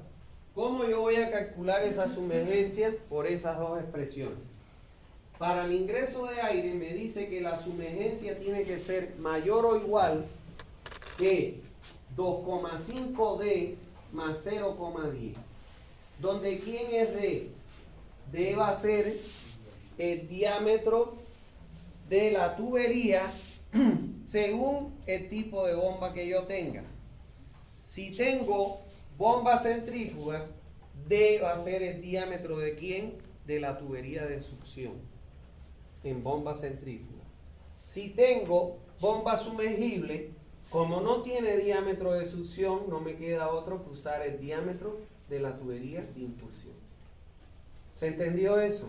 ¿cómo yo voy a calcular esa sumergencia? Por esas dos expresiones. Para el ingreso de aire me dice que la sumergencia tiene que ser mayor o igual que 2,5 D más 0,10. Donde ¿quién es D? D va a ser el diámetro de la tubería según el tipo de bomba que yo tenga. Si tengo bomba centrífuga, D va a ser el diámetro de ¿quién? De la tubería de succión en bomba centrífuga. Si tengo bomba sumergible, como no tiene diámetro de succión, no me queda otro que usar el diámetro de la tubería de impulsión. ¿Se entendió eso?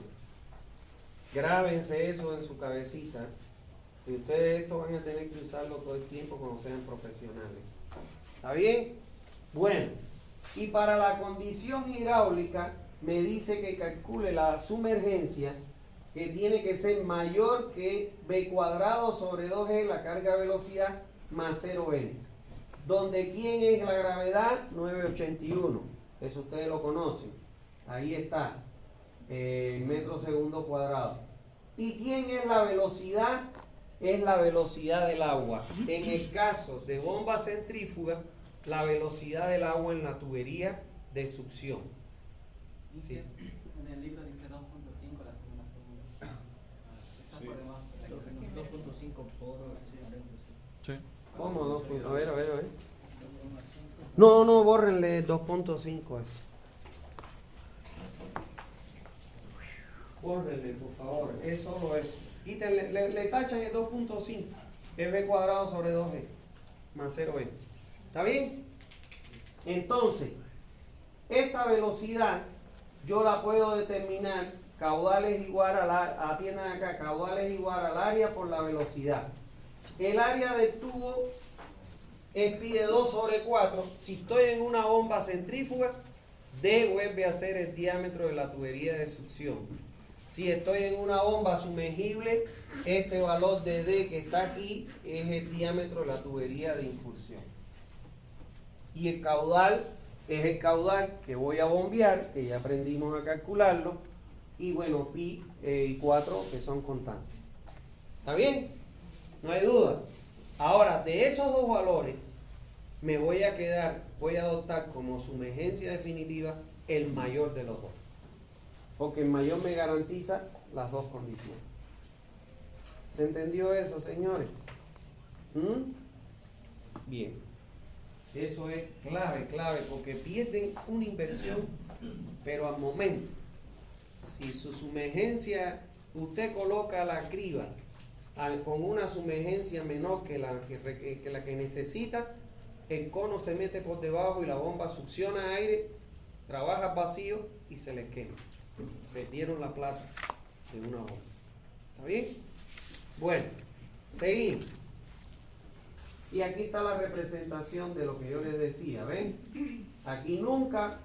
Grábense eso en su cabecita. Y ustedes esto van a tener que usarlo todo el tiempo cuando sean profesionales. ¿Está bien? Bueno, y para la condición hidráulica me dice que calcule la sumergencia, que tiene que ser mayor que B cuadrado sobre 2G, la carga velocidad, más 0N. Donde ¿quién es la gravedad? 981. Eso ustedes lo conocen. Ahí está. Metro segundo cuadrado. ¿Y quién es la velocidad? Es la velocidad del agua. En el caso de bomba centrífuga, la velocidad del agua en la tubería de succión. Sí. En el libro dice 2.5 la segunda fórmula. Está por debajo. 2.5 por Sí. ¿Cómo? A ver. No, bórrenle 2.5 es. Bórrenle, por favor. Es solo eso. Quítenle, le tachan el 2.5. Es B cuadrado sobre 2G. Más 0N. ¿Está bien? Entonces, esta velocidad yo la puedo determinar. Caudales igual atiendan acá, caudales igual al área por la velocidad. El área del tubo es pi de 2 sobre 4. Si estoy en una bomba centrífuga, D vuelve a ser el diámetro de la tubería de succión. Si estoy en una bomba sumergible, este valor de D que está aquí es el diámetro de la tubería de impulsión. Y el caudal es el caudal que voy a bombear, que ya aprendimos a calcularlo. Y bueno, pi y 4 que son constantes. ¿Está bien? No hay duda. Ahora, de esos dos valores, me voy a adoptar como sumergencia definitiva el mayor de los dos. Porque el mayor me garantiza las dos condiciones. ¿Se entendió eso, señores? Bien. Eso es clave, porque pierden una inversión, pero al momento. Si su sumergencia, usted coloca la criba con una sumergencia menor que la que necesita, el cono se mete por debajo y la bomba succiona aire, trabaja vacío y se les quema. Perdieron la plata de una bomba. ¿Está bien? Bueno, seguimos. Y aquí está la representación de lo que yo les decía, ¿ven? Aquí nunca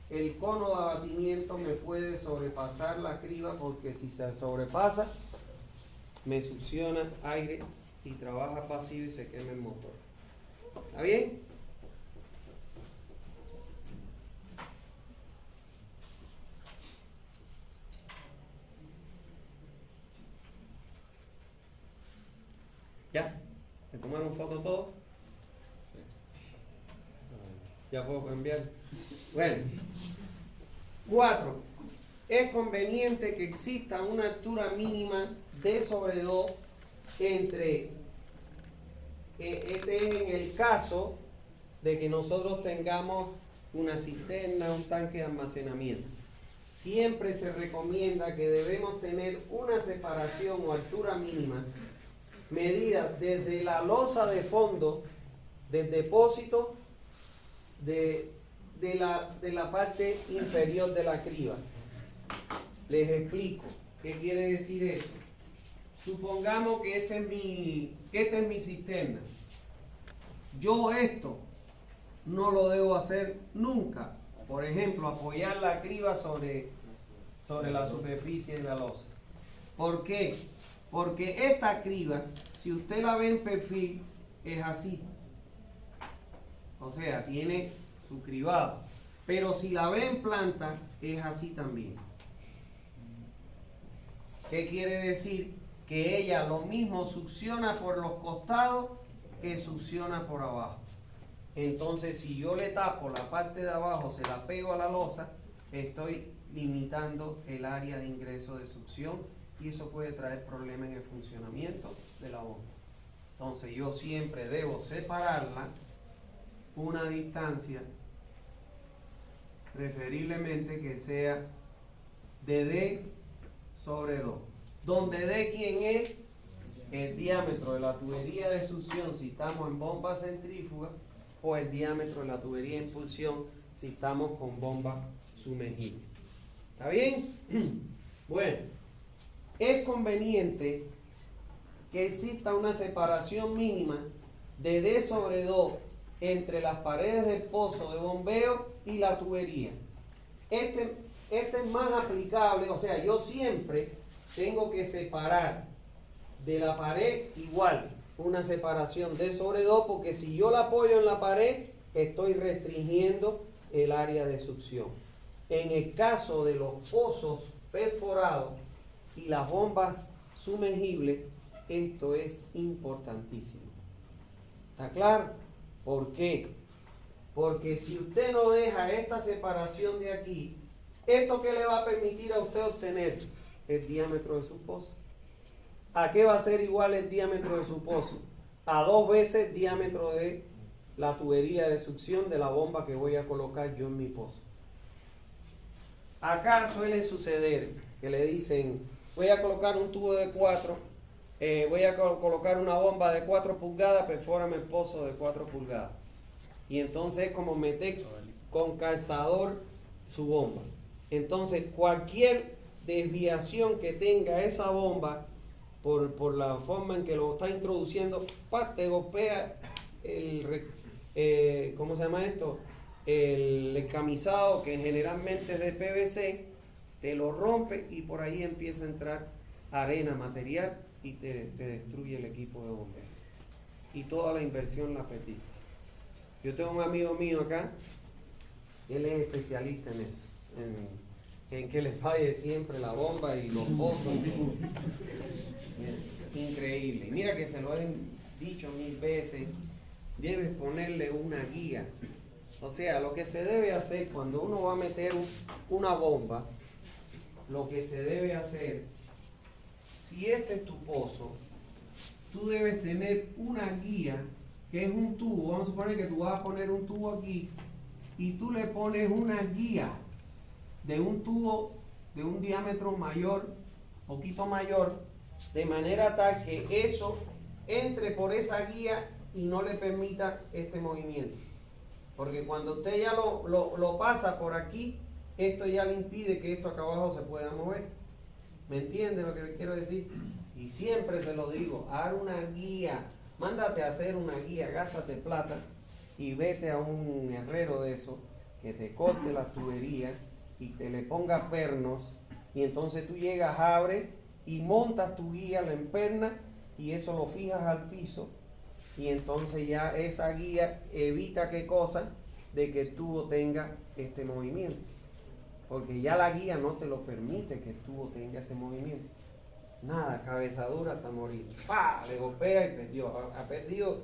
el cono de abatimiento me puede sobrepasar la criba, porque si se sobrepasa, me succiona aire y trabaja pasivo y se quema el motor. ¿Está bien? ¿Ya? ¿Me tomaron foto todo? Ya puedo cambiar. Bueno. 4. Es conveniente que exista una altura mínima de sobre 2 entre, este es en el caso de que nosotros tengamos una cisterna, un tanque de almacenamiento. Siempre se recomienda que debemos tener una separación o altura mínima medida desde la losa de fondo del depósito de la parte inferior de la criba. Les explico qué quiere decir eso. Supongamos que esta es mi cisterna. Yo esto no lo debo hacer nunca. Por ejemplo, apoyar la criba sobre la superficie de la losa. ¿Por qué? Porque esta criba, si usted la ve en perfil, es así. O sea, tiene su cribado. Pero si la ve en planta, es así también. ¿Qué quiere decir? Que ella lo mismo succiona por los costados que succiona por abajo. Entonces, si yo le tapo la parte de abajo, se la pego a la losa, estoy limitando el área de ingreso de succión y eso puede traer problemas en el funcionamiento de la bomba. Entonces, yo siempre debo separarla una distancia, preferiblemente que sea de D sobre 2. Donde D, ¿quién es? El diámetro de la tubería de succión si estamos en bomba centrífuga, o el diámetro de la tubería de impulsión si estamos con bomba sumergible. ¿Está bien? Bueno, es conveniente que exista una separación mínima de D sobre 2 entre las paredes del pozo de bombeo y la tubería. Este es más aplicable, o sea, yo siempre tengo que separar de la pared igual, una separación D sobre 2, porque si yo la apoyo en la pared, estoy restringiendo el área de succión. En el caso de los pozos perforados y las bombas sumergibles, esto es importantísimo. ¿Está claro? ¿Por qué? Porque si usted no deja esta separación de aquí, ¿esto qué le va a permitir a usted obtener? El diámetro de su pozo. ¿A qué va a ser igual el diámetro de su pozo? A 2 veces el diámetro de la tubería de succión de la bomba que voy a colocar yo en mi pozo. Acá suele suceder que le dicen, voy a colocar un tubo de 4, voy a colocar una bomba de 4 pulgadas, perfórame el pozo de 4 pulgadas. Y entonces es como meter con calzador su bomba. Entonces cualquier desviación que tenga esa bomba por la forma en que lo está introduciendo, te golpea ¿cómo se llama esto? El encamisado, que generalmente es de PVC, te lo rompe y por ahí empieza a entrar arena, material, y te destruye el equipo de bombeo. Y toda la inversión la perdiste. Yo tengo un amigo mío acá, él es especialista en eso, en que les falle siempre la bomba y los pozos. Increíble. Mira que se lo he dicho 1000 veces, debes ponerle una guía. O sea, lo que se debe hacer cuando uno va a meter una bomba, lo que se debe hacer, si este es tu pozo, tú debes tener una guía, que es un tubo. Vamos a suponer que tú vas a poner un tubo aquí, y tú le pones una guía de un tubo de un diámetro mayor, poquito mayor, de manera tal que eso entre por esa guía y no le permita este movimiento. Porque cuando usted ya lo pasa por aquí, esto ya le impide que esto acá abajo se pueda mover. ¿Me entiende lo que le quiero decir? Y siempre se lo digo, haz una guía, mándate a hacer una guía, gástate plata y vete a un herrero de eso que te corte las tuberías y te le ponga pernos, y entonces tú llegas, abres y montas tu guía, la empernas y eso lo fijas al piso, y entonces ya esa guía evita qué cosa, de que el tubo tenga este movimiento, porque ya la guía no te lo permite que el tubo tenga ese movimiento. Nada, cabezadura hasta morir. ¡Pah! Le golpea y perdió. Ha perdido,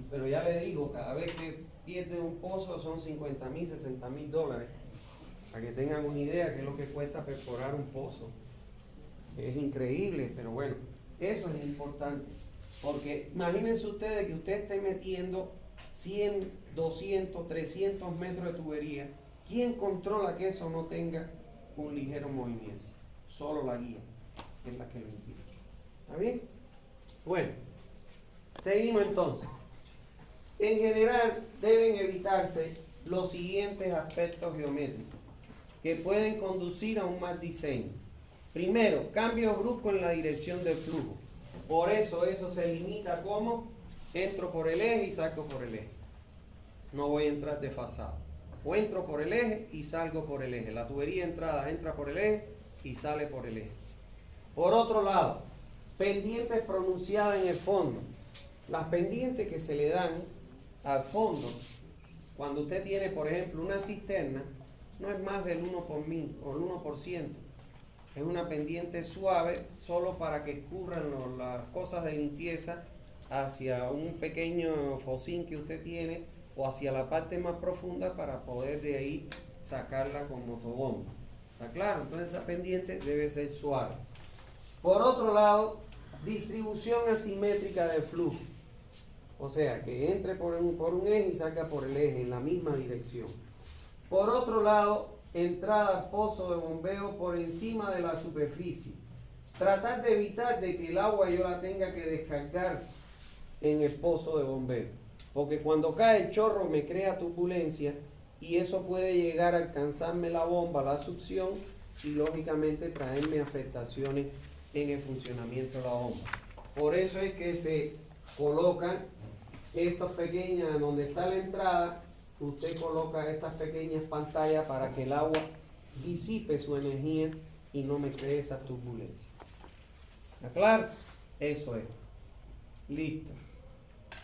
pero ya le digo, cada vez que pierde un pozo son $50,000, $60,000. Para que tengan una idea de qué es lo que cuesta perforar un pozo. Es increíble, pero bueno, eso es importante. Porque imagínense ustedes que usted esté metiendo 100, 200, 300 metros de tubería. ¿Quién controla que eso no tenga un ligero movimiento? Solo la guía es la que lo impide. ¿Está bien? Bueno, seguimos entonces. En general deben evitarse los siguientes aspectos geométricos que pueden conducir a un mal diseño. Primero, cambios bruscos en la dirección del flujo. Por eso se limita como entro por el eje y salgo por el eje. No voy a entrar desfasado. O entro por el eje y salgo por el eje. La tubería de entrada entra por el eje y sale por el eje. Por otro lado, pendientes pronunciadas en el fondo. Las pendientes que se le dan al fondo, cuando usted tiene, por ejemplo, una cisterna, no es más del 1 por 1000 o el 1%. Es una pendiente suave, solo para que escurran las cosas de limpieza hacia un pequeño focín que usted tiene o hacia la parte más profunda para poder de ahí sacarla con motobomba. ¿Está claro? Entonces esa pendiente debe ser suave. Por otro lado, distribución asimétrica del flujo. O sea, que entre por un eje y salga por el eje en la misma dirección. Por otro lado, entrada pozo de bombeo por encima de la superficie. Tratar de evitar de que el agua yo la tenga que descargar en el pozo de bombeo. Porque cuando cae el chorro me crea turbulencia y eso puede llegar a alcanzarme la bomba, la succión, y lógicamente traerme afectaciones en el funcionamiento de la bomba. Por eso es que se colocan estas pequeñas, donde está la entrada, usted coloca estas pequeñas pantallas para que el agua disipe su energía y no me cree esa turbulencia. ¿Está claro? Eso es. Listo.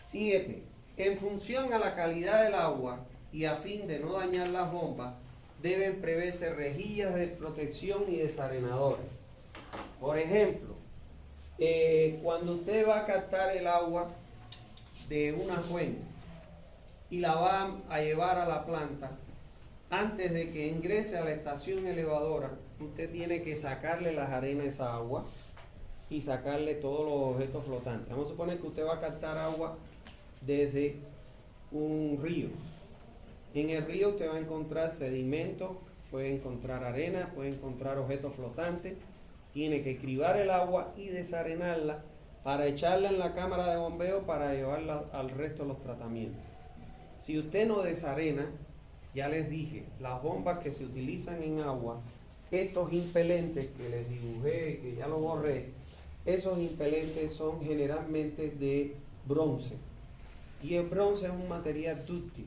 7. En función a la calidad del agua y a fin de no dañar las bombas, deben preverse rejillas de protección y desarenadores. Por ejemplo, cuando usted va a captar el agua de una fuente y la va a llevar a la planta, antes de que ingrese a la estación elevadora, usted tiene que sacarle las arenas a esa agua y sacarle todos los objetos flotantes. Vamos a suponer que usted va a captar agua desde un río. En el río usted va a encontrar sedimentos, puede encontrar arena, puede encontrar objetos flotantes. Tiene que cribar el agua y desarenarla para echarla en la cámara de bombeo para llevarla al resto de los tratamientos. Si usted no desarena, ya les dije, las bombas que se utilizan en agua, estos impelentes que les dibujé, que ya lo borré, esos impelentes son generalmente de bronce. Y el bronce es un material dúctil.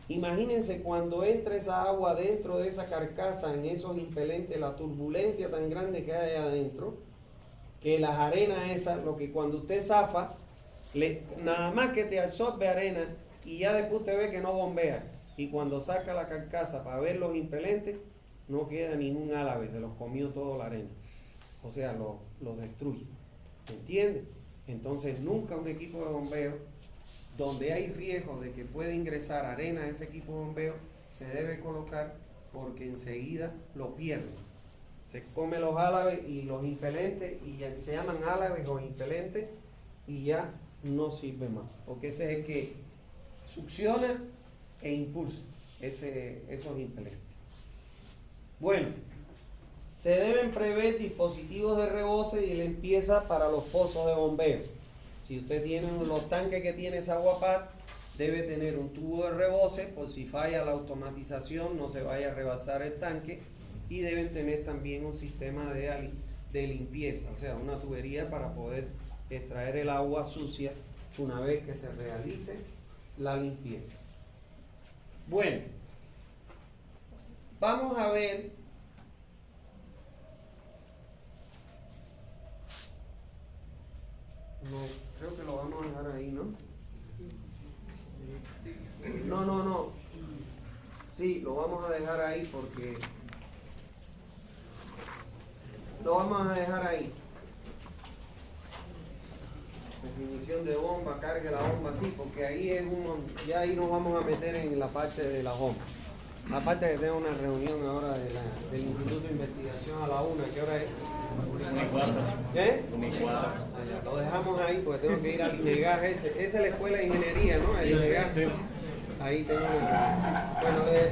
Imagínense cuando entra esa agua dentro de esa carcasa, en esos impelentes, la turbulencia tan grande que hay adentro, que las arenas esas, lo que cuando usted zafa, nada más que te absorbe arena y ya después usted ve que no bombea. Y cuando saca la carcasa para ver los impelentes, no queda ningún álabe, se los comió toda la arena. O sea, los destruye. ¿Entiende? Entonces nunca un equipo de bombeo donde hay riesgo de que pueda ingresar arena a ese equipo de bombeo, se debe colocar porque enseguida lo pierde. Se come los álabes y los impelentes, y ya se llaman álabes o impelentes, y ya no sirve más. Porque ese es el que succiona e impulsa esos impelentes. Bueno, se deben prever dispositivos de rebose y limpieza para los pozos de bombeo. Si usted tiene los tanques que tiene esa Aguapat, debe tener un tubo de rebose por si falla la automatización, no se vaya a rebasar el tanque, y deben tener también un sistema de limpieza, o sea, una tubería para poder extraer el agua sucia una vez que se realice la limpieza. Bueno, vamos a ver no, creo que lo vamos a dejar ahí, ¿no? No. Sí, lo vamos a dejar ahí porque lo vamos a dejar ahí. Definición de bomba, cargue la bomba, sí, porque ahí es ya ahí nos vamos a meter en la parte de la bomba. Aparte que tengo una reunión ahora del Instituto de Investigación a la 1, ¿qué hora es? 1:04. ¿Qué? 1:04. Allá, lo dejamos ahí porque tengo que ir al INEGAS esa es la escuela de ingeniería, ¿no? El INEGAS. Ahí tengo. Bueno, le decía